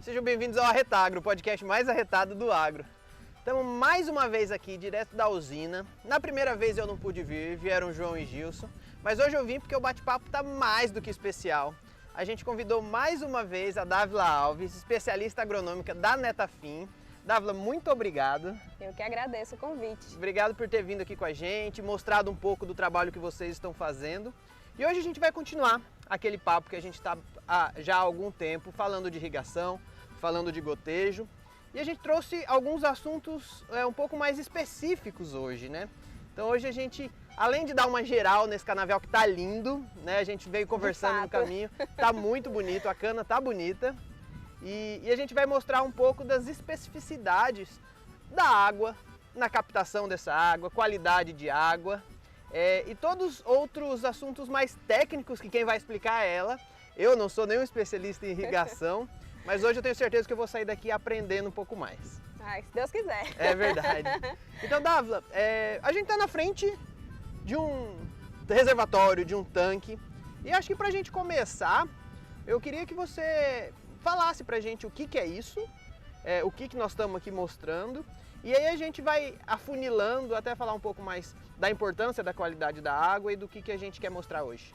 Sejam bem-vindos ao Arretagro, o podcast mais arretado do agro. Estamos mais uma vez aqui, direto da usina. Na primeira vez eu não pude vir, vieram João e Gilson, mas hoje eu vim porque o bate-papo está mais do que especial. A gente convidou mais uma vez a Dávila Alves, especialista agronômica da Netafim. Dávila, muito obrigado. Eu que agradeço o convite. Obrigado por ter vindo aqui com a gente, mostrado um pouco do trabalho que vocês estão fazendo. E hoje a gente vai continuar aquele papo que a gente está já há algum tempo falando de irrigação, falando de gotejo, e a gente trouxe alguns assuntos um pouco mais específicos hoje, né? Então hoje a gente, além de dar uma geral nesse canavial que tá lindo, né? A gente veio conversando no caminho, tá muito bonito, a cana tá bonita, e a gente vai mostrar um pouco das especificidades da água, na captação dessa água, qualidade de água, e todos os outros assuntos mais técnicos que quem vai explicar é ela. Eu não sou nenhum especialista em irrigação, mas hoje eu tenho certeza que eu vou sair daqui aprendendo um pouco mais. Ai, se Deus quiser. É verdade. Então, Dávila, a gente está na frente de um reservatório, de um tanque. E acho que para a gente começar, eu queria que você falasse para a gente o que é isso, o que nós estamos aqui mostrando. E aí a gente vai afunilando até falar um pouco mais da importância da qualidade da água e do que a gente quer mostrar hoje.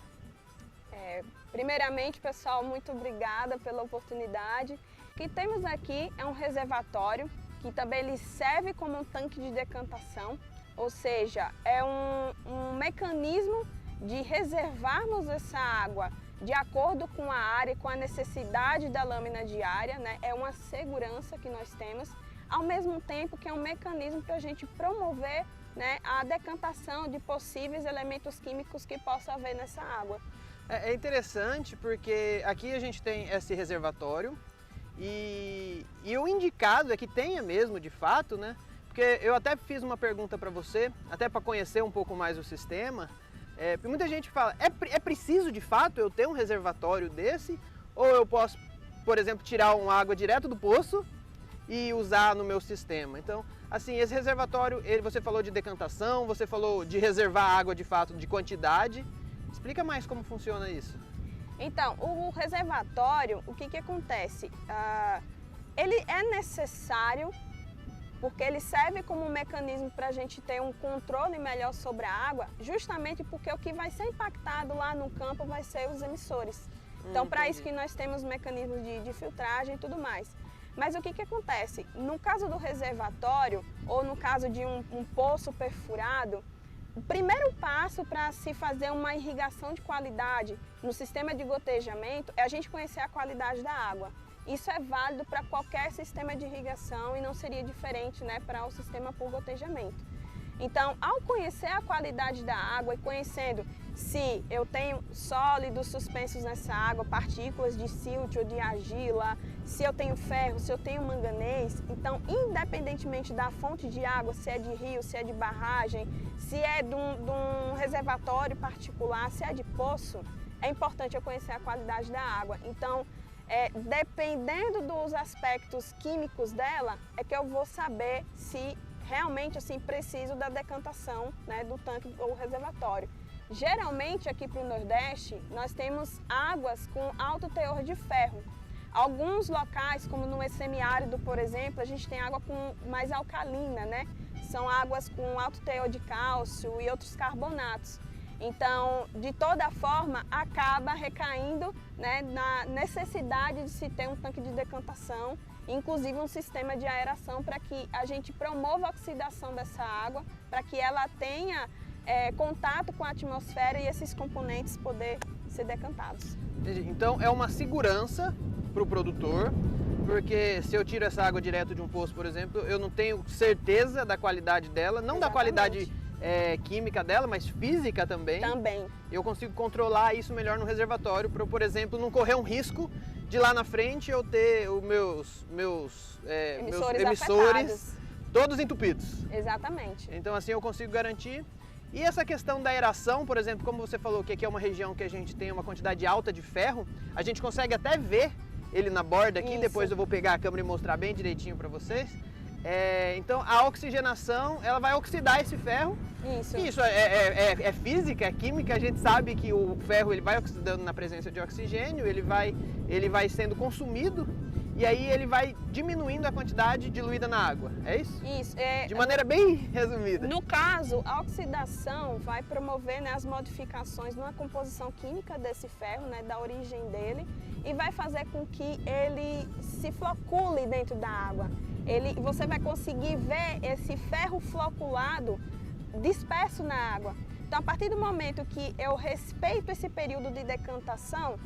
Primeiramente, pessoal, muito obrigada pela oportunidade. O que temos aqui é um reservatório que também ele serve como um tanque de decantação, ou seja, é um mecanismo de reservarmos essa água de acordo com a área, com a necessidade da lâmina diária, né? É uma segurança que nós temos, ao mesmo tempo que é um mecanismo para a gente promover, né, a decantação de possíveis elementos químicos que possa haver nessa água. É interessante porque aqui a gente tem esse reservatório e o indicado é que tenha mesmo de fato, né? Porque eu até fiz uma pergunta para você, até para conhecer um pouco mais o sistema. Muita gente fala, é preciso de fato eu ter um reservatório desse? Ou eu posso, por exemplo, tirar uma água direto do poço e usar no meu sistema? Então, assim, esse reservatório, você falou de decantação, você falou de reservar água de fato, de quantidade. Explica mais como funciona isso. Então, o reservatório, o que acontece? Ele é necessário porque ele serve como um mecanismo para a gente ter um controle melhor sobre a água, justamente porque o que vai ser impactado lá no campo vai ser os emissores. Então, para isso que nós temos mecanismos de filtragem e tudo mais. Mas o que acontece? No caso do reservatório, ou no caso de um poço perfurado, o primeiro passo para se fazer uma irrigação de qualidade no sistema de gotejamento é a gente conhecer a qualidade da água. Isso é válido para qualquer sistema de irrigação e não seria diferente, né, para o sistema por gotejamento. Então, ao conhecer a qualidade da água e conhecendo se eu tenho sólidos suspensos nessa água, partículas de silt ou de argila, se eu tenho ferro, se eu tenho manganês, então, independentemente da fonte de água, se é de rio, se é de barragem, se é de um reservatório particular, se é de poço, é importante eu conhecer a qualidade da água. Então, dependendo dos aspectos químicos dela, é que eu vou saber se realmente assim, preciso da decantação, né, do tanque ou reservatório. Geralmente aqui para o Nordeste nós temos águas com alto teor de ferro. Alguns locais, como no semiárido, por exemplo, a gente tem água mais alcalina, né? São águas com alto teor de cálcio e outros carbonatos. Então, de toda forma, acaba recaindo, né, na necessidade de se ter um tanque de decantação, inclusive um sistema de aeração para que a gente promova a oxidação dessa água, para que ela tenha contato com a atmosfera e esses componentes poder ser decantados. Então é uma segurança para o produtor, porque se eu tiro essa água direto de um poço, por exemplo, eu não tenho certeza da qualidade dela, não da qualidade química dela, mas física também. Também. Eu consigo controlar isso melhor no reservatório para, por exemplo, não correr um risco de lá na frente eu ter os meus emissores todos entupidos. Exatamente. Então assim eu consigo garantir. E essa questão da aeração, por exemplo, como você falou que aqui é uma região que a gente tem uma quantidade alta de ferro, a gente consegue até ver ele na borda aqui, Isso. depois eu vou pegar a câmera e mostrar bem direitinho para vocês. Então a oxigenação, ela vai oxidar esse ferro. Isso é física, é química, a gente sabe que o ferro ele vai oxidando na presença de oxigênio, ele vai sendo consumido e aí ele vai diminuindo a quantidade diluída na água, é isso? Isso. De maneira bem resumida. No caso, a oxidação vai promover, né, as modificações na composição química desse ferro, né, da origem dele, e vai fazer com que ele se flocule dentro da água. Você vai conseguir ver esse ferro floculado disperso na água. Então, a partir do momento que eu respeito esse período de decantação,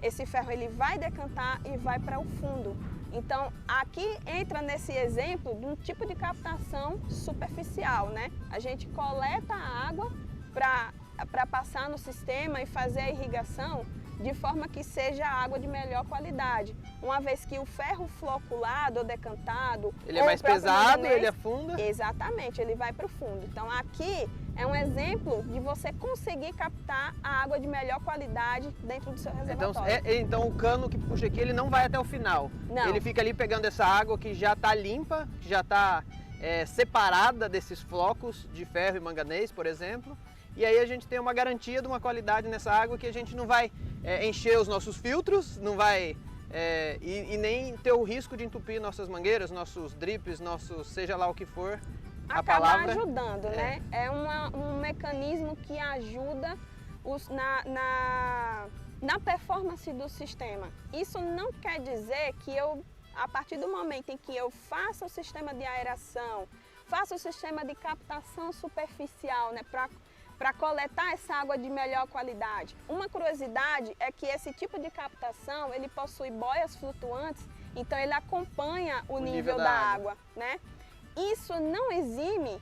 esse ferro ele vai decantar e vai para o fundo. Então, aqui entra nesse exemplo de um tipo de captação superficial, né? A gente coleta a água para passar no sistema e fazer a irrigação de forma que seja água de melhor qualidade. Uma vez que o ferro floculado ou decantado... Ele é mais pesado, ele afunda? Exatamente, ele vai para o fundo. Então aqui é um exemplo de você conseguir captar a água de melhor qualidade dentro do seu reservatório. Então o cano que puxa aqui, ele não vai até o final? Não. Ele fica ali pegando essa água que já está limpa, que já está separada desses flocos de ferro e manganês, por exemplo. E aí a gente tem uma garantia de uma qualidade nessa água que a gente não vai encher os nossos filtros, não vai e nem ter o risco de entupir nossas mangueiras, nossos drips, seja lá o que for. Acaba ajudando, né? É um mecanismo que ajuda na performance do sistema. Isso não quer dizer que a partir do momento em que eu faça o sistema de aeração, faça o sistema de captação superficial, né, para coletar essa água de melhor qualidade. Uma curiosidade é que esse tipo de captação, ele possui boias flutuantes, então ele acompanha o nível da água, né? Isso não exime,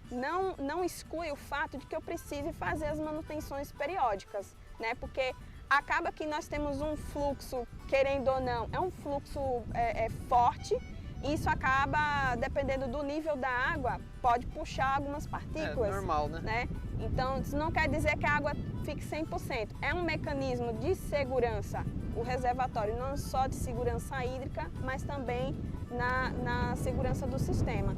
não exclui o fato de que eu precise fazer as manutenções periódicas, né? Porque acaba que nós temos um fluxo, querendo ou não, é um fluxo forte. Isso acaba, dependendo do nível da água, pode puxar algumas partículas. É normal, né? Então, isso não quer dizer que a água fique 100%. É um mecanismo de segurança, o reservatório, não só de segurança hídrica, mas também na segurança do sistema.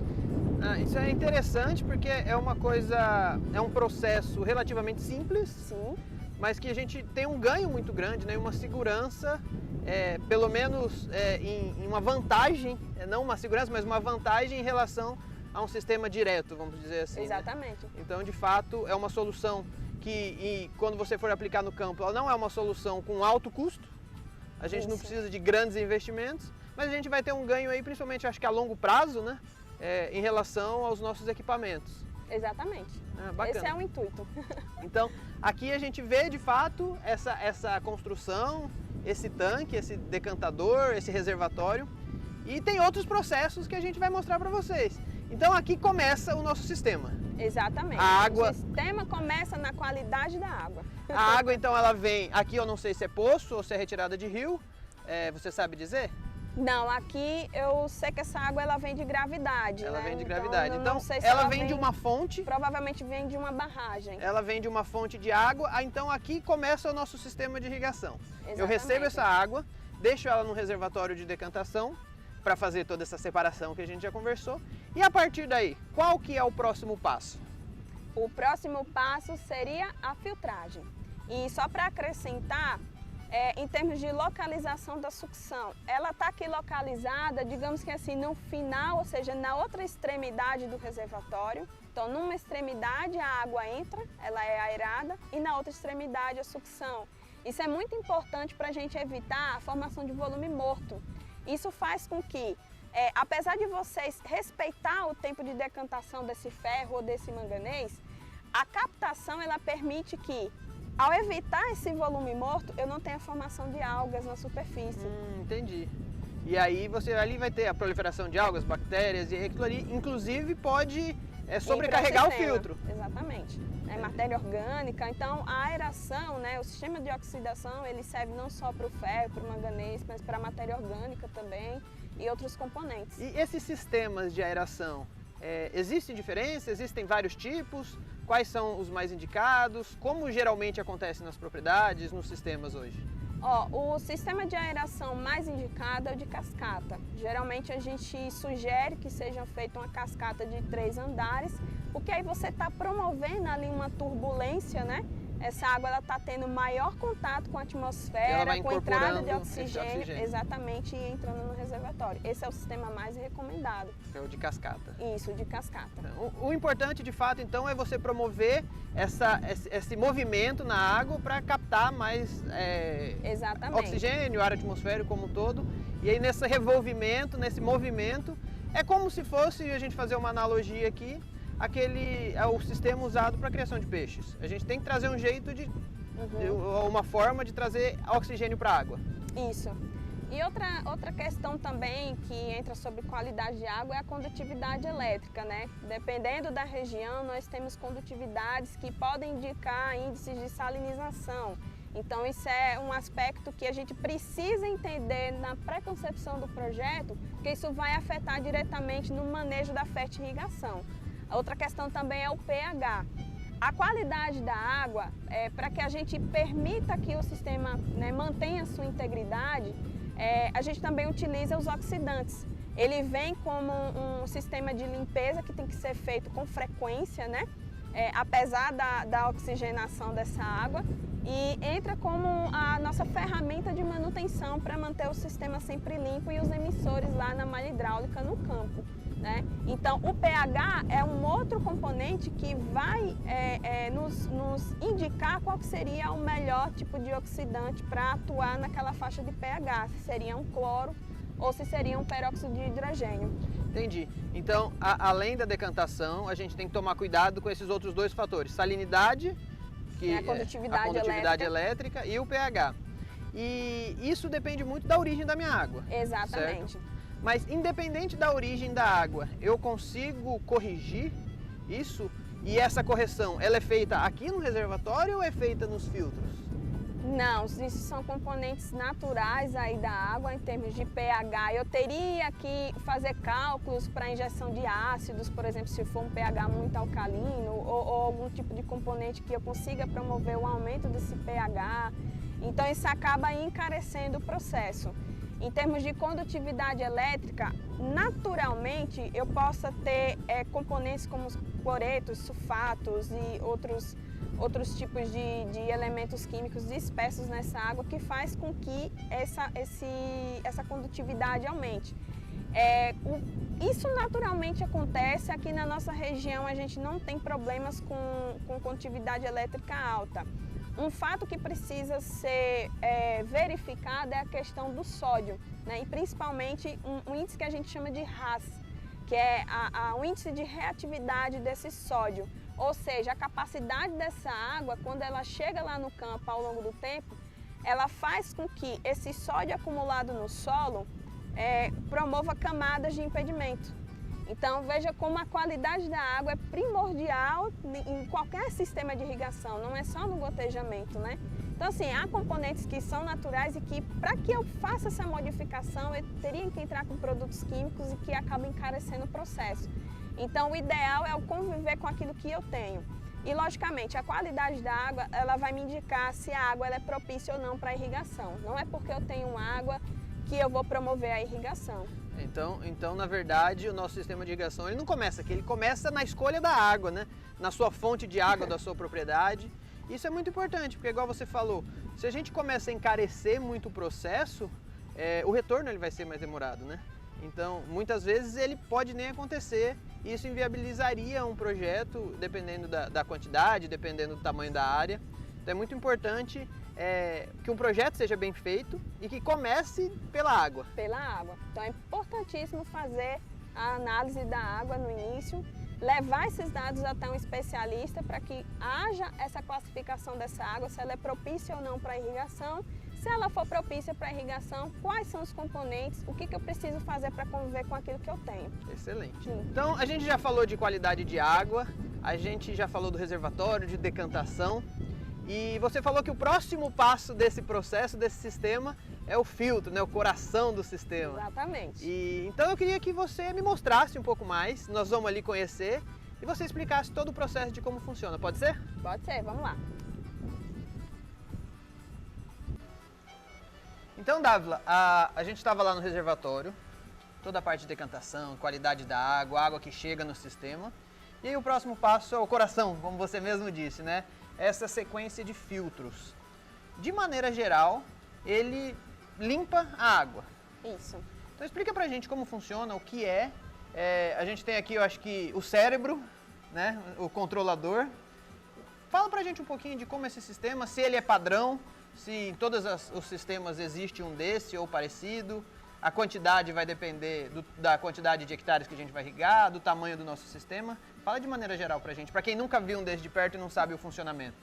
Isso é interessante porque é um processo relativamente simples. Sim. Mas que a gente tem um ganho muito grande, né? Uma segurança, pelo menos em uma vantagem, não uma segurança, mas uma vantagem em relação a um sistema direto, vamos dizer assim. Exatamente. Né? Então, de fato, é uma solução que, quando você for aplicar no campo, ela não é uma solução com alto custo, a gente não precisa de grandes investimentos, mas a gente vai ter um ganho aí, principalmente, acho que a longo prazo, né? Em relação aos nossos equipamentos. Exatamente. Bacana. Esse é o intuito. Então, aqui a gente vê de fato essa construção, esse tanque, esse decantador, esse reservatório, e tem outros processos que a gente vai mostrar para vocês. Então aqui começa o nosso sistema. Exatamente. A água... O sistema começa na qualidade da água. A água então ela vem, aqui eu não sei se é poço ou se é retirada de rio, você sabe dizer? Não, aqui eu sei que essa água ela vem de gravidade. Ela vem de então, gravidade. Não então sei se ela vem de uma fonte. Provavelmente vem de uma barragem. Ela vem de uma fonte de água. Então aqui começa o nosso sistema de irrigação. Exatamente. Eu recebo essa água, deixo ela no reservatório de decantação para fazer toda essa separação que a gente já conversou. E a partir daí, qual que é o próximo passo? O próximo passo seria a filtragem. E só para acrescentar, em termos de localização da sucção, ela está aqui localizada, digamos que assim, no final, ou seja, na outra extremidade do reservatório. Então, numa extremidade a água entra, ela é aerada, e na outra extremidade a sucção. Isso é muito importante para a gente evitar a formação de volume morto. Isso faz com que, apesar de vocês respeitar o tempo de decantação desse ferro ou desse manganês, a captação ela permite que, ao evitar esse volume morto, eu não tenho a formação de algas na superfície. Entendi. E aí você ali vai ter a proliferação de algas, bactérias e aquilo ali, inclusive pode sobrecarregar o filtro. Exatamente. Matéria orgânica. Então a aeração, né, o sistema de oxidação, ele serve não só para o ferro, para o manganês, mas para a matéria orgânica também e outros componentes. E esses sistemas de aeração, existem diferenças? Existem vários tipos? quais são os mais indicados, como geralmente acontece nas propriedades, nos sistemas hoje? O sistema de aeração mais indicado é o de cascata. Geralmente a gente sugere que seja feita uma cascata de 3 andares, porque aí você está promovendo ali uma turbulência, né? Essa água ela está tendo maior contato com a atmosfera, com a entrada de oxigênio, exatamente, e entrando no reservatório. Esse é o sistema mais recomendado. É o de cascata. Isso, o de cascata. Então, o importante de fato então é você promover esse movimento na água para captar mais oxigênio, ar atmosférico como um todo. E aí nesse revolvimento, nesse movimento, é como se fosse, a gente fazer uma analogia aqui, o sistema usado para a criação de peixes. A gente tem que trazer um jeito uma forma de trazer oxigênio para a água. Isso. E outra questão também que entra sobre qualidade de água é a condutividade elétrica, né? Dependendo da região, nós temos condutividades que podem indicar índices de salinização. Então isso é um aspecto que a gente precisa entender na pré-concepção do projeto, porque isso vai afetar diretamente no manejo da fertirrigação. A outra questão também é o pH. A qualidade da água, para que a gente permita que o sistema, né, mantenha a sua integridade, a gente também utiliza os oxidantes. Ele vem como um sistema de limpeza que tem que ser feito com frequência, né? Apesar da oxigenação dessa água, e entra como a nossa ferramenta de manutenção para manter o sistema sempre limpo e os emissores lá na malha hidráulica no campo. Né? Então, o pH é um outro componente que vai nos indicar qual que seria o melhor tipo de oxidante para atuar naquela faixa de pH, se seria um cloro ou se seria um peróxido de hidrogênio. Entendi. Então, além da decantação, a gente tem que tomar cuidado com esses outros 2 fatores, salinidade, que é a condutividade elétrica, e o pH. E isso depende muito da origem da minha água. Exatamente. Certo? Mas independente da origem da água, eu consigo corrigir isso? E essa correção, ela é feita aqui no reservatório ou é feita nos filtros? Não, isso são componentes naturais aí da água em termos de pH. Eu teria que fazer cálculos para injeção de ácidos, por exemplo, se for um pH muito alcalino ou algum tipo de componente que eu consiga promover o aumento desse pH. Então isso acaba encarecendo o processo. Em termos de condutividade elétrica, naturalmente eu possa ter componentes como cloretos, sulfatos e outros tipos de elementos químicos dispersos nessa água que faz com que essa condutividade aumente. Isso naturalmente acontece, aqui na nossa região a gente não tem problemas com condutividade elétrica alta. Um fato que precisa ser verificado é a questão do sódio, né? E principalmente um índice que a gente chama de RAS, que é o índice de reatividade desse sódio. Ou seja, a capacidade dessa água, quando ela chega lá no campo ao longo do tempo, ela faz com que esse sódio acumulado no solo promova camadas de impedimento. Então veja como a qualidade da água é primordial em qualquer sistema de irrigação, não é só no gotejamento, né? Então assim, há componentes que são naturais e que para que eu faça essa modificação eu teria que entrar com produtos químicos e que acabam encarecendo o processo. Então o ideal é eu conviver com aquilo que eu tenho. E logicamente a qualidade da água ela vai me indicar se a água ela é propícia ou não para a irrigação. Não é porque eu tenho água que eu vou promover a irrigação. Então, na verdade, o nosso sistema de irrigação ele não começa aqui, ele começa na escolha da água, né? Na sua fonte de água da sua propriedade. Isso é muito importante, porque igual você falou, se a gente começa a encarecer muito o processo, o retorno ele vai ser mais demorado, né? Então, muitas vezes ele pode nem acontecer e isso inviabilizaria um projeto, dependendo da quantidade, dependendo do tamanho da área. Então, é muito importante que um projeto seja bem feito e que comece pela água. Pela água. Então é importantíssimo fazer a análise da água no início, levar esses dados até um especialista para que haja essa classificação dessa água, se ela é propícia ou não para irrigação. Se ela for propícia para irrigação, quais são os componentes, o que eu preciso fazer para conviver com aquilo que eu tenho. Excelente. Sim. Então a gente já falou de qualidade de água, a gente já falou do reservatório, de decantação. E você falou que o próximo passo desse processo, desse sistema, é o filtro, né? O coração do sistema. Exatamente. Então eu queria que você me mostrasse um pouco mais, nós vamos ali conhecer e você explicasse todo o processo de como funciona, pode ser? Pode ser, vamos lá. Então, Dávila, a gente estava lá no reservatório, toda a parte de decantação, qualidade da água, água que chega no sistema. E aí o próximo passo é o coração, como você mesmo disse, né? Essa sequência de filtros. De maneira geral, ele limpa a água. Isso. Então explica pra gente como funciona, o que é. A gente tem aqui, eu acho que o cérebro, né? O controlador. Fala pra gente um pouquinho de como esse sistema, se ele é padrão, se em todos os sistemas existe um desse ou parecido. A quantidade vai depender da quantidade de hectares que a gente vai irrigar, do tamanho do nosso sistema. Fala de maneira geral pra gente, pra quem nunca viu um desse de perto e não sabe o funcionamento.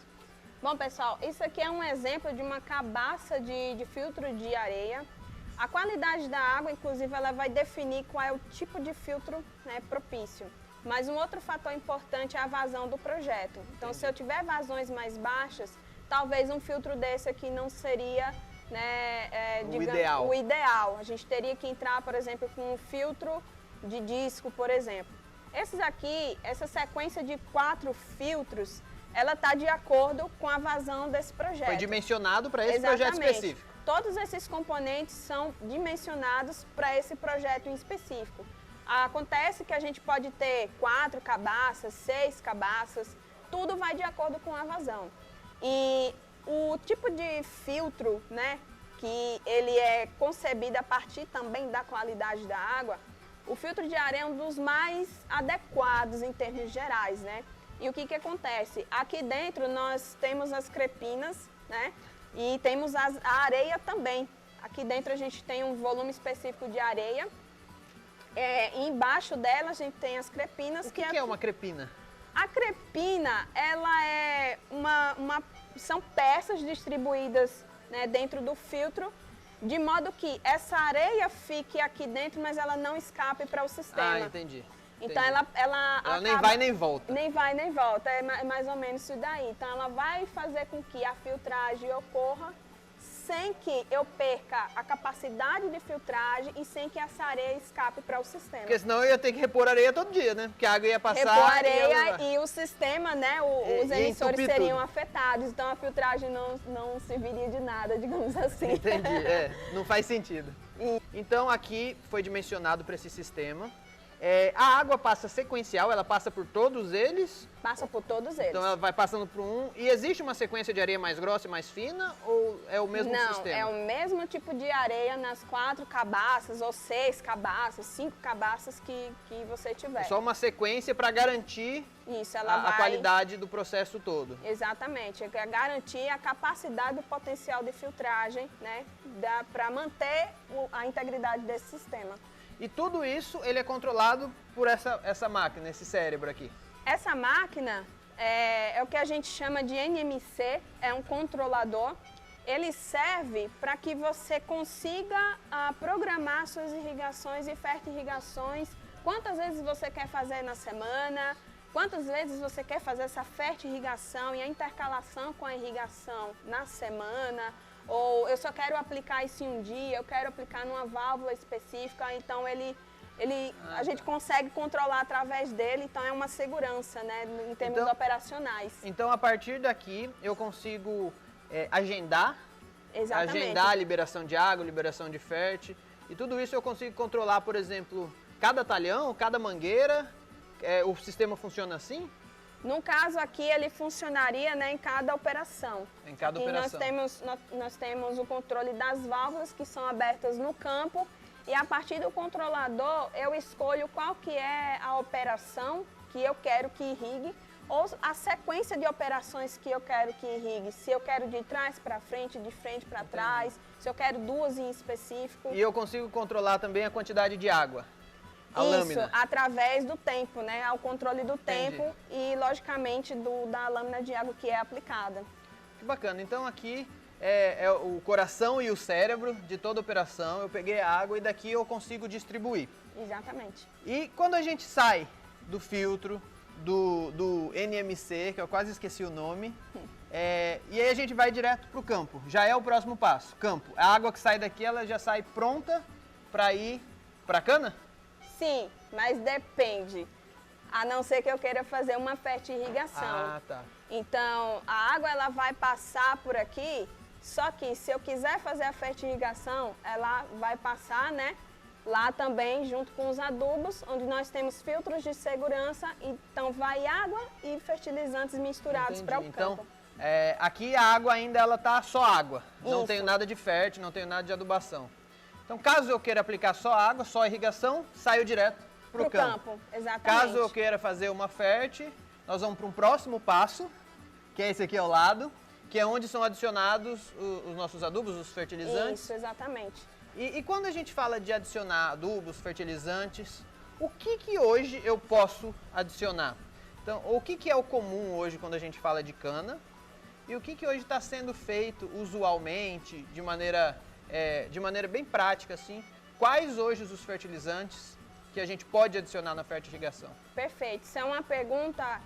Bom, pessoal, isso aqui é um exemplo de uma cabaça de filtro de areia. A qualidade da água, inclusive, ela vai definir qual é o tipo de filtro, né, propício. Mas um outro fator importante é a vazão do projeto. Então, se eu tiver vazões mais baixas, talvez um filtro desse aqui não seria, né, digamos, o ideal. A gente teria que entrar, por exemplo, com um filtro de disco, por exemplo. Esses aqui, essa sequência de 4 filtros, ela está de acordo com a vazão desse projeto. Foi dimensionado para esse projeto específico. Todos esses componentes são dimensionados para esse projeto em específico. Acontece que a gente pode ter 4 cabaças, 6 cabaças, tudo vai de acordo com a vazão. E o tipo de filtro, né, que ele é concebido a partir também da qualidade da água, o filtro de areia é um dos mais adequados em termos gerais, né? E o que acontece? Aqui dentro nós temos as crepinas, né? E temos a areia também. Aqui dentro a gente tem um volume específico de areia. E embaixo dela a gente tem as crepinas. O que é uma crepina? A crepina, ela é são peças distribuídas, né, dentro do filtro, de modo que essa areia fique aqui dentro, mas ela não escape para o sistema. Ah, entendi. Então ela acaba, nem vai nem volta. Nem vai nem volta, é mais ou menos isso daí. Então ela vai fazer com que a filtragem ocorra sem que eu perca a capacidade de filtragem e sem que essa areia escape para o sistema. Porque senão eu ia ter que repor areia todo dia, né? Porque a água ia passar... Repor areia e o sistema, né? Os emissores seriam tudo. afetados. Então a filtragem não serviria de nada, digamos assim. Entendi, não faz sentido. Então aqui foi dimensionado para esse sistema. A água passa sequencial, ela passa por todos eles? Passa por todos eles. Então ela vai passando por um. E existe uma sequência de areia mais grossa e mais fina? Ou é o mesmo sistema? Não, é o mesmo tipo de areia nas 4 cabaças, ou 6 cabaças, 5 cabaças que você tiver. É só uma sequência para garantir isso, a qualidade do processo todo. Exatamente, é garantir a capacidade do potencial de filtragem, né? Para manter a integridade desse sistema. E tudo isso ele é controlado por essa máquina, esse cérebro aqui. Essa máquina é o que a gente chama de NMC, é um controlador. Ele serve para que você consiga programar suas irrigações e fertirrigações, quantas vezes você quer fazer na semana, quantas vezes você quer fazer essa fertirrigação e a intercalação com a irrigação na semana. Ou eu só quero aplicar isso em um dia, eu quero aplicar numa válvula específica, então a gente consegue controlar através dele, então é uma segurança, né, em termos operacionais. Então a partir daqui eu consigo agendar a liberação de água, liberação de fértil, e tudo isso eu consigo controlar, por exemplo, cada talhão, cada mangueira, o sistema funciona assim? No caso aqui, ele funcionaria, né, em cada operação. Em cada operação. Nós temos o controle das válvulas que são abertas no campo e a partir do controlador eu escolho qual que é a operação que eu quero que irrigue ou a sequência de operações que eu quero que irrigue. Se eu quero de trás para frente, de frente para trás, se eu quero duas em específico. E eu consigo controlar também a quantidade de água? Isso, através do tempo, né? Ao controle do tempo e, logicamente, da lâmina de água que é aplicada. Que bacana. Então, aqui é o coração e o cérebro de toda a operação. Eu peguei a água e daqui eu consigo distribuir. Exatamente. E quando a gente sai do filtro, do NMC, que eu quase esqueci o nome, e aí a gente vai direto para o campo. Já é o próximo passo, campo. A água que sai daqui, ela já sai pronta para ir para a cana? Sim, mas depende. A não ser que eu queira fazer uma fertirrigação. Ah, tá. Então, a água ela vai passar por aqui, só que se eu quiser fazer a fertirrigação, ela vai passar, né, lá também junto com os adubos, onde nós temos filtros de segurança, então vai água e fertilizantes misturados para o então, campo. aqui a água ainda ela tá só água, não Isso. tenho nada de fértil, não tenho nada de adubação. Então, caso eu queira aplicar só água, só irrigação, saio direto para o campo. Exatamente. Caso eu queira fazer uma fértil, nós vamos para um próximo passo, que é esse aqui ao lado, que é onde são adicionados os nossos adubos, os fertilizantes. Isso, exatamente. E quando a gente fala de adicionar adubos, fertilizantes, o que hoje eu posso adicionar? Então, o que é o comum hoje quando a gente fala de cana? E o que hoje está sendo feito usualmente, de maneira bem prática, assim? Quais hoje os fertilizantes que a gente pode adicionar na fertirrigação? Perfeito. Isso é uma pergunta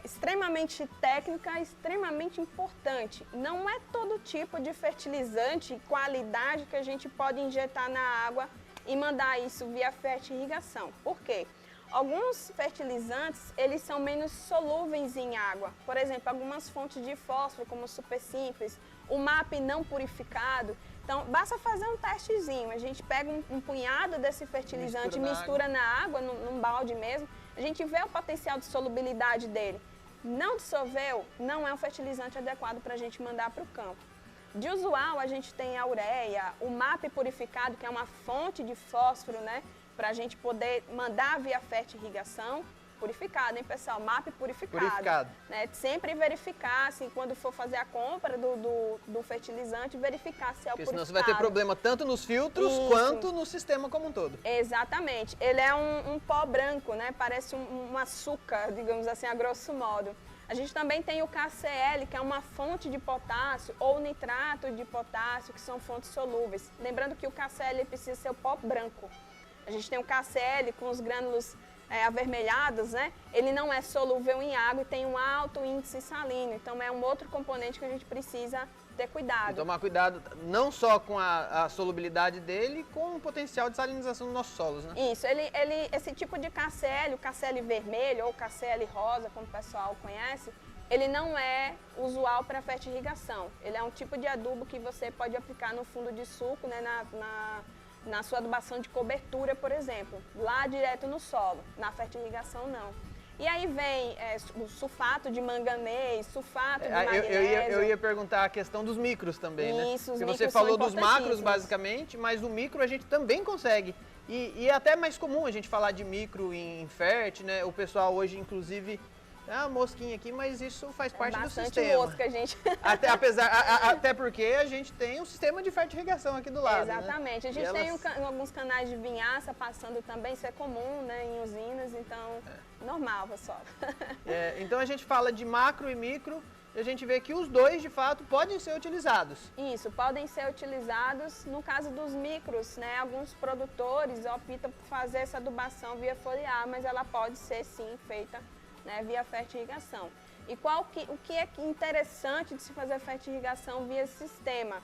extremamente técnica, extremamente importante. Não é todo tipo de fertilizante e qualidade que a gente pode injetar na água e mandar isso via fertirrigação. Por quê? Alguns fertilizantes, eles são menos solúveis em água. Por exemplo, algumas fontes de fósforo, como o super simples, o MAP não purificado. Então, basta fazer um testezinho. A gente pega um punhado desse fertilizante, mistura na água, num balde mesmo. A gente vê o potencial de solubilidade dele. Não dissolveu, não é um fertilizante adequado para a gente mandar para o campo. De usual, a gente tem a ureia, o MAP purificado, que é uma fonte de fósforo, né? Para a gente poder mandar via fertirrigação. Purificado, hein, pessoal? MAP purificado. Purificado. Né? Sempre verificar, assim, quando for fazer a compra do fertilizante, verificar se é o Porque purificado. senão você vai ter problema tanto nos filtros quanto no sistema como um todo. Exatamente. Ele é um pó branco, né? Parece um açúcar, digamos assim, a grosso modo. A gente também tem o KCl, que é uma fonte de potássio, ou nitrato de potássio, que são fontes solúveis. Lembrando que o KCl precisa ser o pó branco. A gente tem o KCl com os grânulos avermelhados, né? Ele não é solúvel em água e tem um alto índice salino. Então, é um outro componente que a gente precisa ter cuidado. Tomar cuidado não só com a solubilidade dele, com o potencial de salinização dos nossos solos, né? Isso, esse tipo de KCl, o KCl vermelho ou KCl rosa, como o pessoal conhece, ele não é usual para fertirrigação. Ele é um tipo de adubo que você pode aplicar no fundo de sulco, né, na sua adubação de cobertura, por exemplo, lá direto no solo. Na fertirrigação, não. E aí vem o sulfato de manganês, sulfato de magnésio. Eu ia perguntar a questão dos micros também, né? Isso, os Porque micros você falou são dos macros, importantíssimos. basicamente, mas o micro a gente também consegue. E é até mais comum a gente falar de micro em fert, né? O pessoal hoje, inclusive, uma mosquinha aqui, mas isso faz parte do sistema. Bastante mosca, gente. Até porque a gente tem um sistema de fertirrigação aqui do lado. Exatamente. Né? A gente tem alguns canais de vinhaça passando também, isso é comum, né, em usinas, então, normal, pessoal. Então a gente fala de macro e micro, e a gente vê que os dois, de fato, podem ser utilizados. Isso, podem ser utilizados. No caso dos micros, né, alguns produtores optam por fazer essa adubação via foliar, mas ela pode ser, sim, feita, né, via fertirrigação. E o que é interessante de se fazer fertirrigação via sistema?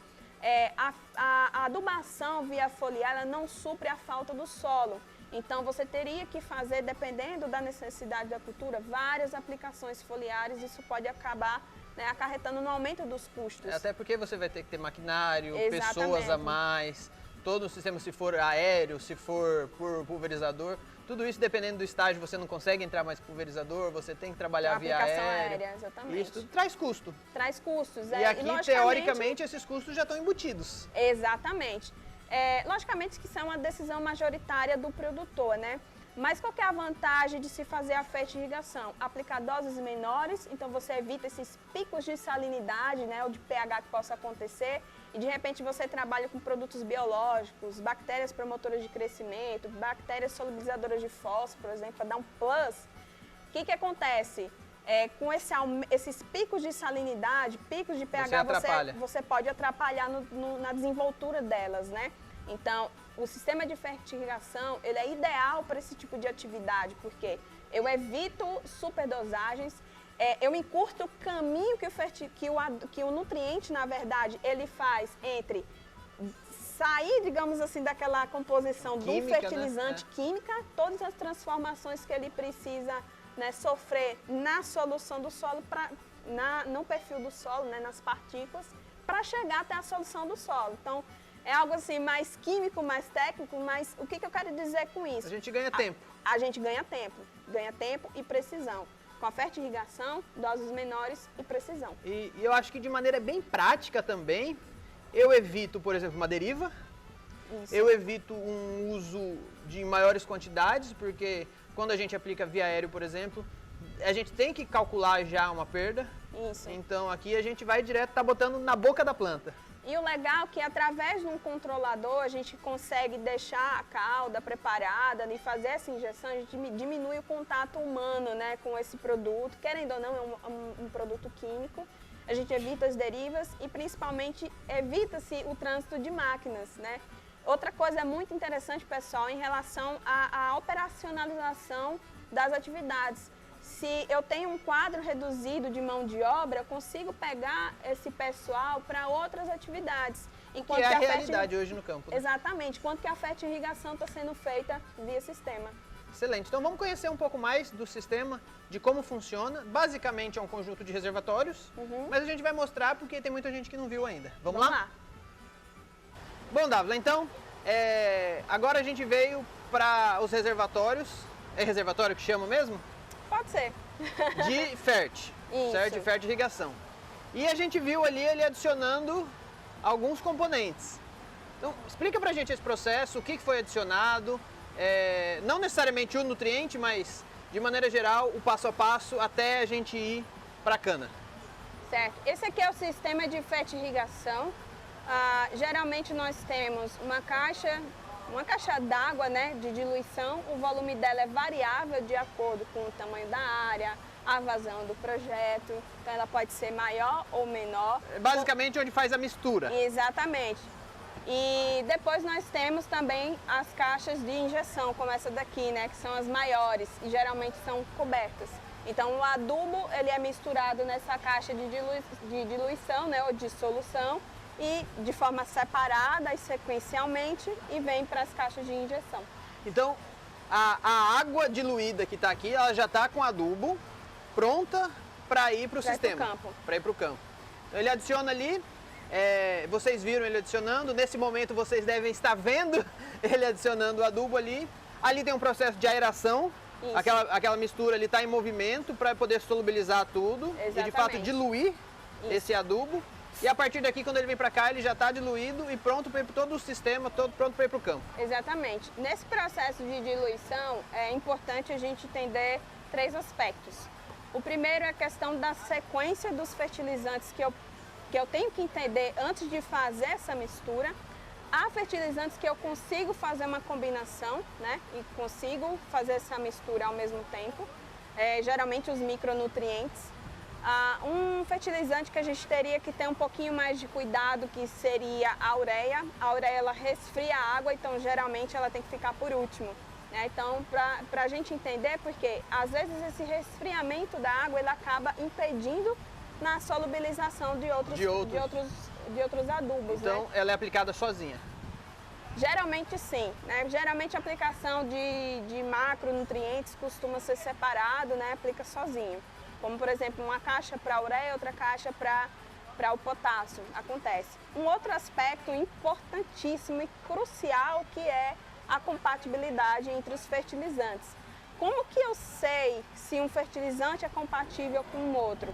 A adubação via foliar, ela não supre a falta do solo. Então, você teria que fazer, dependendo da necessidade da cultura, várias aplicações foliares. Isso pode acabar, né, acarretando no aumento dos custos. Até porque você vai ter que ter maquinário, Exatamente. pessoas a mais, todo o sistema, se for aéreo, se for por pulverizador. Tudo isso, dependendo do estágio, você não consegue entrar mais com pulverizador, você tem que trabalhar via aérea. Exatamente. Isso tudo traz custo. Traz custos. E aqui, teoricamente, esses custos já estão embutidos. Exatamente. Logicamente que isso é uma decisão majoritária do produtor, né? Mas qual que é a vantagem de se fazer a fertirrigação? Aplicar doses menores, então você evita esses picos de salinidade, né, ou de pH que possa acontecer, e de repente você trabalha com produtos biológicos, bactérias promotoras de crescimento, bactérias solubilizadoras de fósforo, por exemplo, para dar um plus. O que acontece? Com esses picos de salinidade, picos de pH, você pode atrapalhar na desenvoltura delas, né? Então, o sistema de fertirrigação, ele é ideal para esse tipo de atividade, porque eu evito superdosagens, eu encurto o caminho que o nutriente, na verdade, ele faz entre sair, digamos assim, daquela composição Química, do fertilizante né? química, todas as transformações que ele precisa, né, sofrer na solução do solo, no perfil do solo, né, nas partículas, para chegar até a solução do solo. Então, é algo assim mais químico, mais técnico, mas o que eu quero dizer com isso? A gente ganha tempo. A gente ganha tempo e precisão. Com a fertirrigação, doses menores e precisão. E eu acho que de maneira bem prática também, eu evito, por exemplo, uma deriva. Isso. Eu evito um uso de maiores quantidades, porque quando a gente aplica via aéreo, por exemplo, a gente tem que calcular já uma perda. Isso. Então aqui a gente vai direto, tá botando na boca da planta. E o legal é que através de um controlador a gente consegue deixar a cauda preparada e fazer essa injeção, a gente diminui o contato humano, né, com esse produto. Querendo ou não, é um produto químico. A gente evita as derivas e principalmente evita-se o trânsito de máquinas, né? Outra coisa muito interessante, pessoal, em relação à operacionalização das atividades. Se eu tenho um quadro reduzido de mão de obra, eu consigo pegar esse pessoal para outras atividades. Que é a realidade hoje no campo. Né? Exatamente, enquanto que a fertirrigação está sendo feita via sistema. Excelente. Então vamos conhecer um pouco mais do sistema, de como funciona. Basicamente é um conjunto de reservatórios, mas a gente vai mostrar porque tem muita gente que não viu ainda. Vamos lá? Bom, Dávila, então, agora a gente veio para os reservatórios. É reservatório que chama mesmo? Pode ser. De fert, certo? De fertirrigação. E a gente viu ali ele adicionando alguns componentes. Então, explica pra gente esse processo, o que foi adicionado, não necessariamente o nutriente, mas de maneira geral, o passo a passo até a gente ir para a cana. Certo. Esse aqui é o sistema de fertirrigação. Geralmente nós temos uma caixa d'água, né, de diluição. O volume dela é variável de acordo com o tamanho da área, a vazão do projeto. Então ela pode ser maior ou menor. É basicamente onde faz a mistura. Exatamente. E depois nós temos também as caixas de injeção, como essa daqui, né, que são as maiores e geralmente são cobertas. Então o adubo ele é misturado nessa caixa de diluição, né, ou de solução, e de forma separada e sequencialmente e vem para as caixas de injeção. Então a água diluída que está aqui, ela já está com adubo pronta para ir para o sistema, para ir para o campo. Então ele adiciona ali, vocês viram ele adicionando, nesse momento vocês devem estar vendo ele adicionando o adubo ali. Ali tem um processo de aeração, aquela mistura ali está em movimento para poder solubilizar tudo. Exatamente. E de fato diluir esse adubo. E a partir daqui, quando ele vem para cá, ele já está diluído e pronto para ir para todo o sistema, pronto para ir para o campo. Exatamente. Nesse processo de diluição, é importante a gente entender 3 aspectos. O primeiro é a questão da sequência dos fertilizantes que eu tenho que entender antes de fazer essa mistura. Há fertilizantes que eu consigo fazer uma combinação, né? E consigo fazer essa mistura ao mesmo tempo. Geralmente os micronutrientes. Um fertilizante que a gente teria que ter um pouquinho mais de cuidado, que seria a ureia. A ureia ela resfria a água, então geralmente ela tem que ficar por último. Né? Então, para a gente entender, porque às vezes esse resfriamento da água ele acaba impedindo na solubilização de outros adubos. Então, né? Ela é aplicada sozinha? Geralmente sim. Né? Geralmente a aplicação de macronutrientes costuma ser separado, né? Aplica sozinho. Como, por exemplo, uma caixa para ureia e outra caixa para o potássio. Acontece. Um outro aspecto importantíssimo e crucial que é a compatibilidade entre os fertilizantes. Como que eu sei se um fertilizante é compatível com um outro?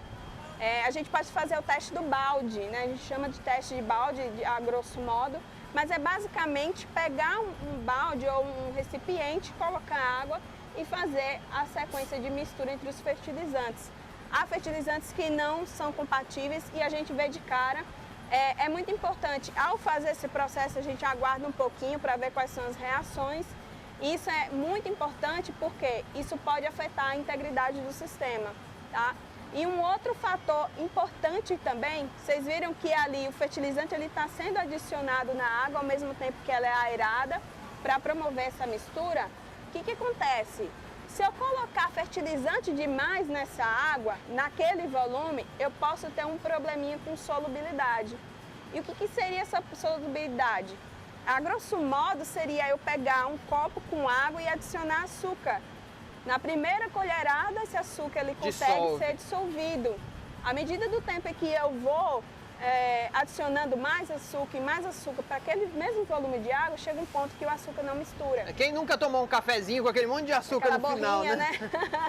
A gente pode fazer o teste do balde, né? A gente chama de teste de balde, a grosso modo, mas é basicamente pegar um balde ou um recipiente, colocar água e fazer a sequência de mistura entre os fertilizantes. Há fertilizantes que não são compatíveis e a gente vê de cara. É muito importante, ao fazer esse processo, a gente aguarda um pouquinho para ver quais são as reações. Isso é muito importante porque isso pode afetar a integridade do sistema. Tá? E um outro fator importante também, vocês viram que ali o fertilizante está sendo adicionado na água ao mesmo tempo que ela é aerada para promover essa mistura. O que acontece? Se eu colocar fertilizante demais nessa água, naquele volume, eu posso ter um probleminha com solubilidade. E o que seria essa solubilidade? A grosso modo seria eu pegar um copo com água e adicionar açúcar. Na primeira colherada, esse açúcar ele consegue ser dissolvido. À medida do tempo em que eu vou adicionando mais açúcar para aquele mesmo volume de água, chega um ponto que o açúcar não mistura. Quem nunca tomou um cafezinho com aquele monte de açúcar aquela no final, borrinha, né?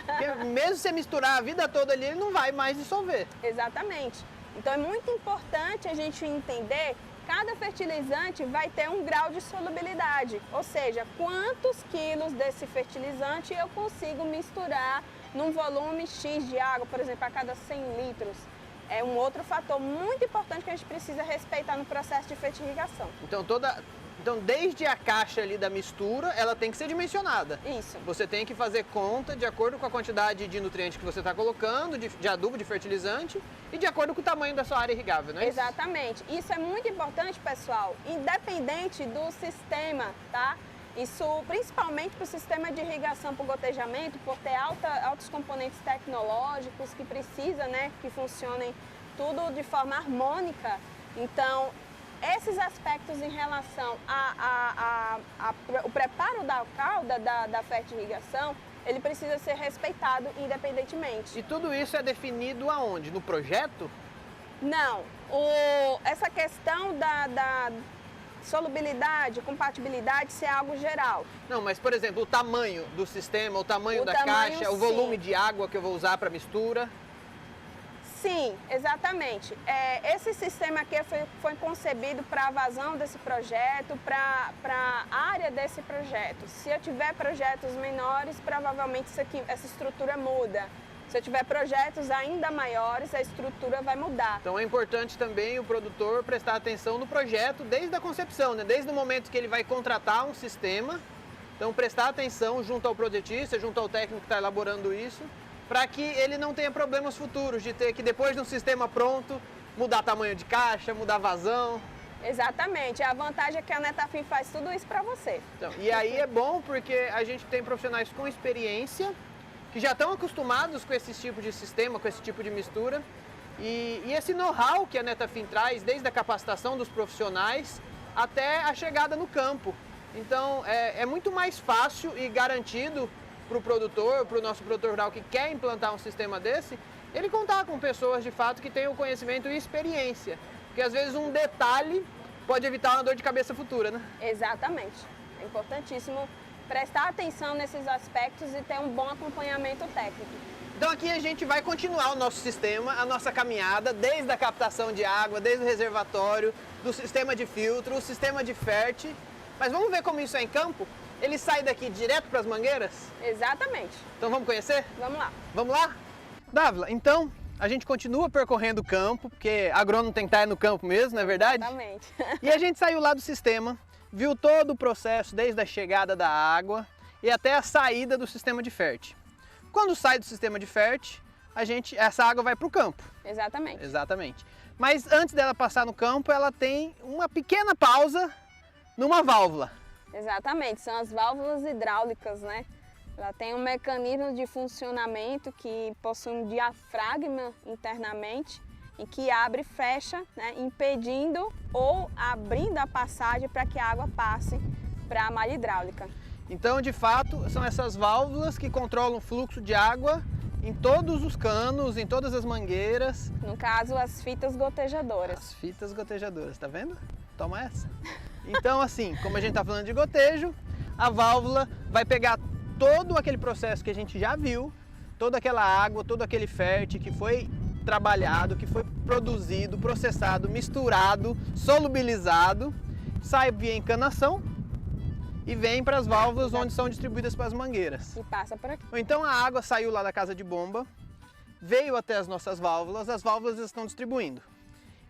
Porque mesmo você misturar a vida toda ali, ele não vai mais dissolver. Exatamente. Então é muito importante a gente entender, cada fertilizante vai ter um grau de solubilidade, ou seja, quantos quilos desse fertilizante eu consigo misturar num volume X de água, por exemplo, a cada 100 litros. É um outro fator muito importante que a gente precisa respeitar no processo de fertirrigação. Então, desde a caixa ali da mistura, ela tem que ser dimensionada. Isso. Você tem que fazer conta de acordo com a quantidade de nutrientes que você está colocando, de adubo, de fertilizante, e de acordo com o tamanho da sua área irrigável, não é isso? Exatamente. Isso é muito importante, pessoal, independente do sistema, tá? Isso principalmente para o sistema de irrigação por gotejamento, por ter altos componentes tecnológicos que precisa, né, que funcionem tudo de forma harmônica. Então, esses aspectos em relação ao preparo da cauda da fertirrigação, ele precisa ser respeitado independentemente. E tudo isso é definido aonde? No projeto? Não. Essa questão da solubilidade, compatibilidade, isso é algo geral. Não, mas por exemplo, o tamanho do sistema, o tamanho da caixa, o volume de água que eu vou usar para mistura. Sim, exatamente. Esse sistema aqui foi concebido para a vazão desse projeto, para a área desse projeto. Se eu tiver projetos menores, provavelmente essa estrutura muda. Se eu tiver projetos ainda maiores, a estrutura vai mudar. Então é importante também o produtor prestar atenção no projeto desde a concepção, né? Desde o momento que ele vai contratar um sistema. Então prestar atenção junto ao projetista, junto ao técnico que está elaborando isso, para que ele não tenha problemas futuros de ter que, depois de um sistema pronto, mudar tamanho de caixa, mudar vazão. Exatamente. A vantagem é que a Netafim faz tudo isso para você. Então, e aí é bom porque a gente tem profissionais com experiência, que já estão acostumados com esse tipo de sistema, com esse tipo de mistura. E esse know-how que a Netafim traz, desde a capacitação dos profissionais até a chegada no campo. Então é muito mais fácil e garantido para o produtor, para o nosso produtor rural que quer implantar um sistema desse, ele contar com pessoas de fato que tenham conhecimento e experiência. Porque às vezes um detalhe pode evitar uma dor de cabeça futura, né? Exatamente. É importantíssimo prestar atenção nesses aspectos e ter um bom acompanhamento técnico. Então aqui a gente vai continuar o nosso sistema, a nossa caminhada, desde a captação de água, desde o reservatório, do sistema de filtro, o sistema de ferte. Mas vamos ver como isso é em campo? Ele sai daqui direto para as mangueiras? Exatamente. Então vamos conhecer? Vamos lá. Vamos lá? Dávila, então a gente continua percorrendo o campo, porque agrônomo tem que estar no campo mesmo, não é verdade? Exatamente. E a gente saiu lá do sistema, viu todo o processo, desde a chegada da água e até a saída do sistema de ferte. Quando sai do sistema de ferte, essa água vai para o campo. Exatamente. Exatamente. Mas antes dela passar no campo, ela tem uma pequena pausa numa válvula. Exatamente, são as válvulas hidráulicas, né? Ela tem um mecanismo de funcionamento que possui um diafragma internamente e que abre e fecha, né, impedindo ou abrindo a passagem para que a água passe para a malha hidráulica. Então, de fato, são essas válvulas que controlam o fluxo de água em todos os canos, em todas as mangueiras. No caso, as fitas gotejadoras. As fitas gotejadoras, tá vendo? Toma essa. Então, assim, como a gente está falando de gotejo, a válvula vai pegar todo aquele processo que a gente já viu, toda aquela água, todo aquele ferte que foi trabalhado, que foi produzido, processado, misturado, solubilizado, sai via encanação e vem para as válvulas onde são distribuídas para as mangueiras. E passa por aqui. Então a água saiu lá da casa de bomba, veio até as nossas válvulas, as válvulas estão distribuindo.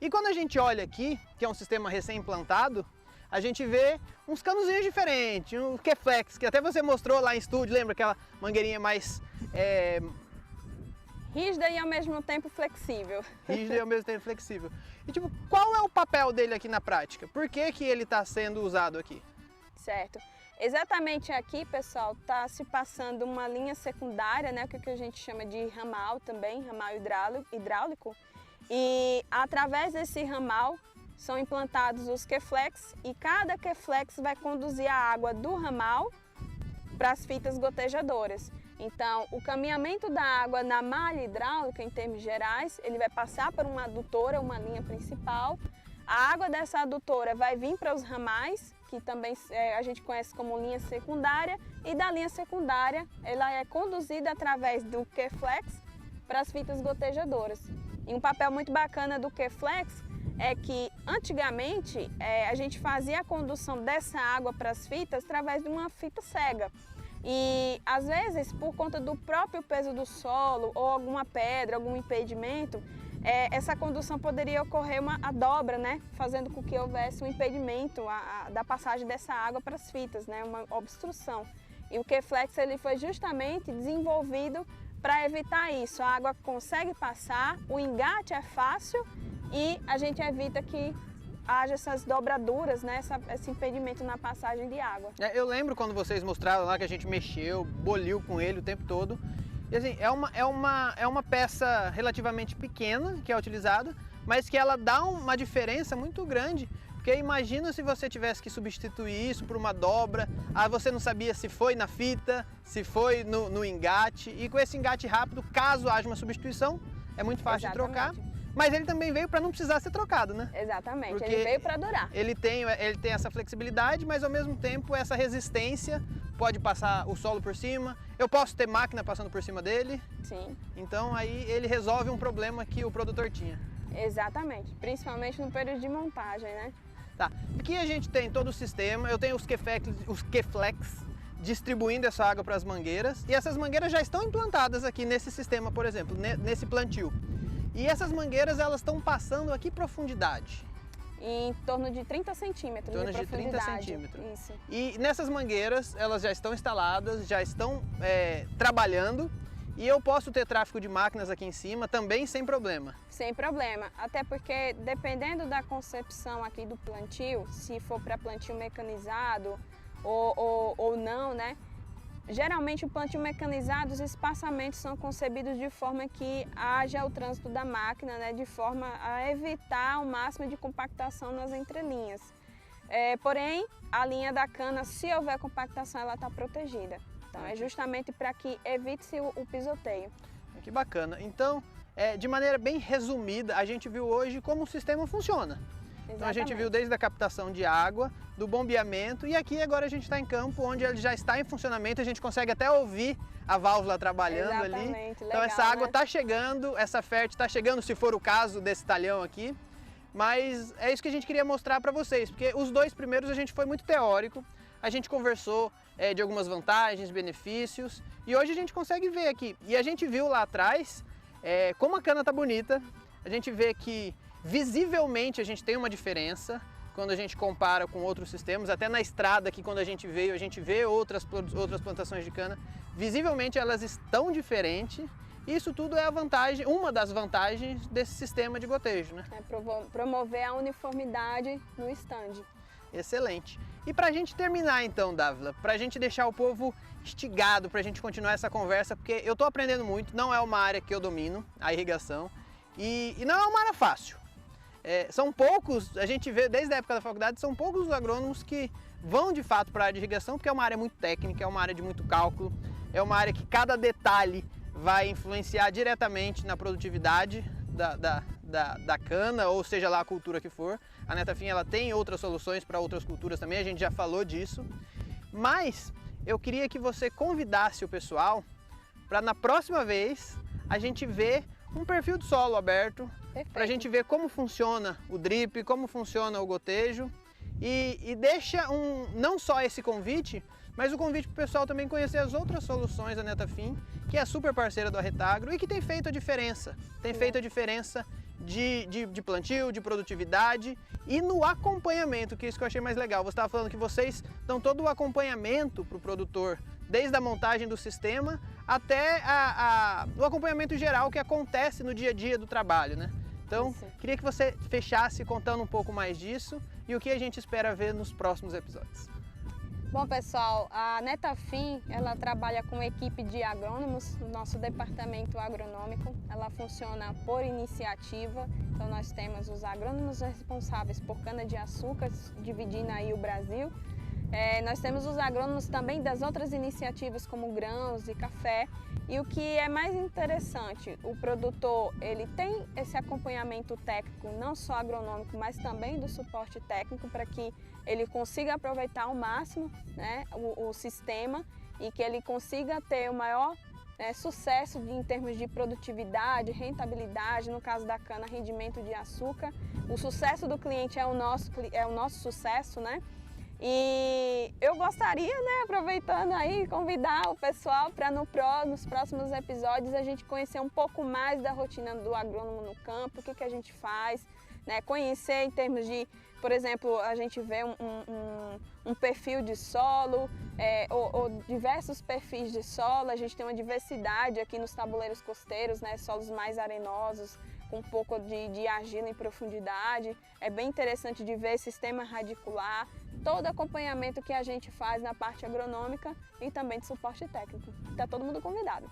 E quando a gente olha aqui, que é um sistema recém-implantado, a gente vê uns canozinhos diferentes, um Keflex, que até você mostrou lá em estúdio, lembra aquela mangueirinha mais... rígida e ao mesmo tempo flexível. Rígida e ao mesmo tempo flexível. E tipo, qual é o papel dele aqui na prática? Por que que ele está sendo usado aqui? Certo. Exatamente aqui, pessoal, está se passando uma linha secundária, né, que a gente chama de ramal também, ramal hidráulico. E através desse ramal, são implantados os Q-Flex e cada Q-Flex vai conduzir a água do ramal para as fitas gotejadoras. Então, o caminhamento da água na malha hidráulica, em termos gerais, ele vai passar por uma adutora, uma linha principal. A água dessa adutora vai vir para os ramais, que também a gente conhece como linha secundária, e da linha secundária ela é conduzida através do Q-Flex para as fitas gotejadoras. E um papel muito bacana do Q-Flex é que antigamente a gente fazia a condução dessa água para as fitas através de uma fita cega. E às vezes, por conta do próprio peso do solo ou alguma pedra, algum impedimento, essa condução poderia ocorrer a dobra, né? Fazendo com que houvesse um impedimento da passagem dessa água para as fitas, né? Uma obstrução. E o Q-Flex ele foi justamente desenvolvido para evitar isso. A água consegue passar, o engate é fácil e a gente evita que haja essas dobraduras, né? Esse impedimento na passagem de água. Eu lembro quando vocês mostraram lá que a gente mexeu, boliu com ele o tempo todo. E assim, é uma peça relativamente pequena que é utilizada, mas que ela dá uma diferença muito grande. Porque imagina se você tivesse que substituir isso por uma dobra, você não sabia se foi na fita, se foi no engate. E com esse engate rápido, caso haja uma substituição, é muito fácil de trocar. Mas ele também veio para não precisar ser trocado, né? Exatamente, porque ele veio para durar. Ele tem essa flexibilidade, mas ao mesmo tempo essa resistência, pode passar o solo por cima. Eu posso ter máquina passando por cima dele. Sim. Então aí ele resolve um problema que o produtor tinha. Exatamente, principalmente no período de montagem, né? Tá, aqui a gente tem todo o sistema, eu tenho os Q-Flex distribuindo essa água para as mangueiras. E essas mangueiras já estão implantadas aqui nesse sistema, por exemplo, nesse plantio. E essas mangueiras, elas estão passando a que profundidade? Em torno de 30 centímetros de profundidade. 30 centímetros. Isso. E nessas mangueiras, elas já estão instaladas, já estão trabalhando, e eu posso ter tráfego de máquinas aqui em cima também sem problema. Sem problema, até porque dependendo da concepção aqui do plantio, se for para plantio mecanizado ou não, né? Geralmente o plantio mecanizado, os espaçamentos são concebidos de forma que haja o trânsito da máquina, né, de forma a evitar o máximo de compactação nas entrelinhas. Porém, a linha da cana, se houver compactação, ela está protegida. Então é justamente para que evite-se o pisoteio. Que bacana. Então, de maneira bem resumida, a gente viu hoje como o sistema funciona. Exatamente. Então a gente viu desde a captação de água, do bombeamento, e aqui agora a gente está em campo onde ele já está em funcionamento, a gente consegue até ouvir a válvula trabalhando ali. Exatamente. Então legal, essa água né? está chegando, essa fértil está chegando, se for o caso desse talhão aqui. Mas é isso que a gente queria mostrar para vocês, porque os dois primeiros a gente foi muito teórico, a gente conversou de algumas vantagens, benefícios, e hoje a gente consegue ver aqui. E a gente viu lá atrás como a cana está bonita, a gente vê que visivelmente a gente tem uma diferença quando a gente compara com outros sistemas, até na estrada aqui quando a gente veio, a gente vê outras plantações de cana, visivelmente elas estão diferentes. Isso tudo é a vantagem, uma das vantagens desse sistema de gotejo, né? Promover a uniformidade no stand. Excelente. E para a gente terminar então, Dávila, para a gente deixar o povo instigado, para a gente continuar essa conversa, porque eu estou aprendendo muito, não é uma área que eu domino, a irrigação, e não é uma área fácil. São poucos, a gente vê desde a época da faculdade, são poucos os agrônomos que vão de fato para a área de irrigação, porque é uma área muito técnica, é uma área de muito cálculo, é uma área que cada detalhe vai influenciar diretamente na produtividade da cana, ou seja lá a cultura que for. A Netafim ela tem outras soluções para outras culturas também, a gente já falou disso. Mas eu queria que você convidasse o pessoal para na próxima vez a gente ver um perfil de solo aberto, para a gente ver como funciona o drip, como funciona o gotejo e deixa não só esse convite, mas o convite para o pessoal também conhecer as outras soluções da Netafim, que é super parceira do Arretagro e que tem feito a diferença. Tem feito a diferença de plantio, de produtividade e no acompanhamento, que é isso que eu achei mais legal. Você estava falando que vocês dão todo o acompanhamento para o produtor, desde a montagem do sistema até o acompanhamento geral que acontece no dia a dia do trabalho, né? Então, queria que você fechasse contando um pouco mais disso e o que a gente espera ver nos próximos episódios. Bom, pessoal, a Netafim, ela trabalha com equipe de agrônomos no nosso departamento agronômico. Ela funciona por iniciativa Então nós temos os agrônomos responsáveis por cana-de-açúcar, dividindo aí o Brasil. Nós temos os agrônomos também das outras iniciativas como grãos e café. E o que é mais interessante, o produtor ele tem esse acompanhamento técnico, não só agronômico, mas também do suporte técnico para que ele consiga aproveitar ao máximo, né, o sistema e que ele consiga ter o maior sucesso em termos de produtividade, rentabilidade, no caso da cana, rendimento de açúcar. O sucesso do cliente é o nosso sucesso, né? E eu gostaria, né, aproveitando aí, convidar o pessoal para nos próximos episódios a gente conhecer um pouco mais da rotina do agrônomo no campo, o que a gente faz, né, conhecer em termos de, por exemplo, a gente vê um perfil de solo, ou diversos perfis de solo, a gente tem uma diversidade aqui nos tabuleiros costeiros, né, solos mais arenosos, com um pouco de argila em profundidade. É bem interessante de ver sistema radicular, todo acompanhamento que a gente faz na parte agronômica e também de suporte técnico. Está todo mundo convidado.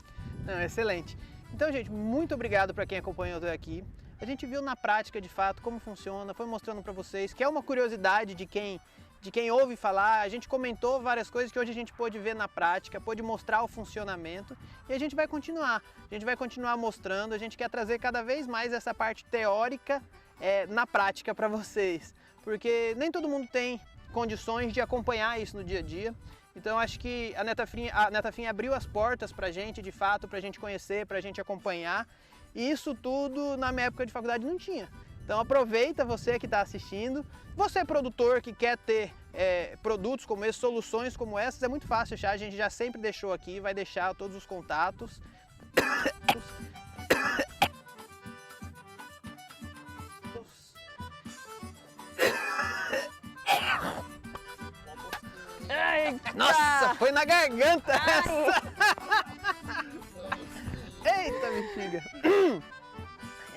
Não, excelente. Então, gente, muito obrigado para quem acompanhou até aqui. A gente viu na prática, de fato, como funciona, foi mostrando para vocês, que é uma curiosidade de quem ouve falar. A gente comentou várias coisas que hoje a gente pôde ver na prática, pôde mostrar o funcionamento e a gente vai continuar. A gente vai continuar mostrando, a gente quer trazer cada vez mais essa parte teórica na prática para vocês, porque nem todo mundo tem condições de acompanhar isso no dia a dia. Então acho que a Netafim abriu as portas para a gente, de fato, para a gente conhecer, para a gente acompanhar. E isso tudo na minha época de faculdade não tinha. Então aproveita, você que está assistindo, você produtor que quer ter produtos como esses, soluções como essas, é muito fácil achar, a gente já sempre deixou aqui, vai deixar todos os contatos. Nossa, foi na garganta essa! Eita, bexiga!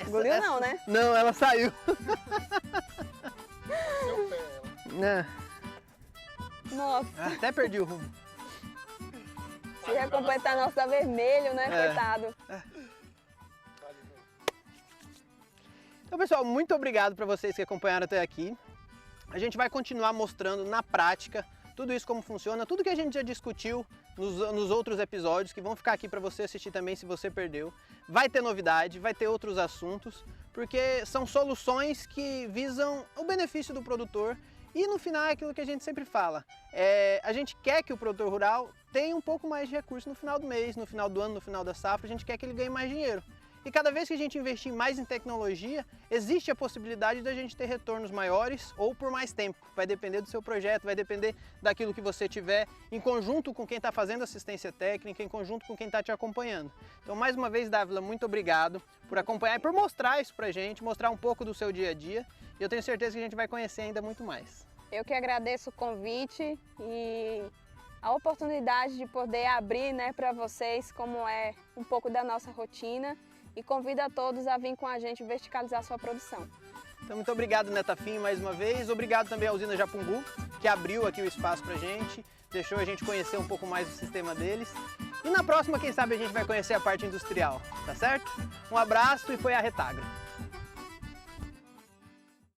Engoliu não, né? Não, ela saiu. Seu pé. Não. Nossa, Até perdi o rumo. se ia completar nosso tá vermelho, né, coitado? Então, pessoal, muito obrigado para vocês que acompanharam até aqui. A gente vai continuar mostrando na prática tudo isso como funciona, tudo que a gente já discutiu nos outros episódios, que vão ficar aqui para você assistir também se você perdeu. Vai ter novidade, vai ter outros assuntos, porque são soluções que visam o benefício do produtor e no final é aquilo que a gente sempre fala. A gente quer que o produtor rural tenha um pouco mais de recurso no final do mês, no final do ano, no final da safra, a gente quer que ele ganhe mais dinheiro. E cada vez que a gente investir mais em tecnologia, existe a possibilidade da gente ter retornos maiores ou por mais tempo. Vai depender do seu projeto, vai depender daquilo que você tiver em conjunto com quem está fazendo assistência técnica, em conjunto com quem está te acompanhando. Então, mais uma vez, Dávila, muito obrigado por acompanhar e por mostrar isso pra gente, mostrar um pouco do seu dia a dia. E eu tenho certeza que a gente vai conhecer ainda muito mais. Eu que agradeço o convite e a oportunidade de poder abrir, né, para vocês como é um pouco da nossa rotina. E convido a todos a vir com a gente verticalizar sua produção. Então, muito obrigado, Netafim, mais uma vez. Obrigado também à usina Japungu, que abriu aqui o espaço pra gente, deixou a gente conhecer um pouco mais do sistema deles. E na próxima, quem sabe, a gente vai conhecer a parte industrial, tá certo? Um abraço e foi a Retagra.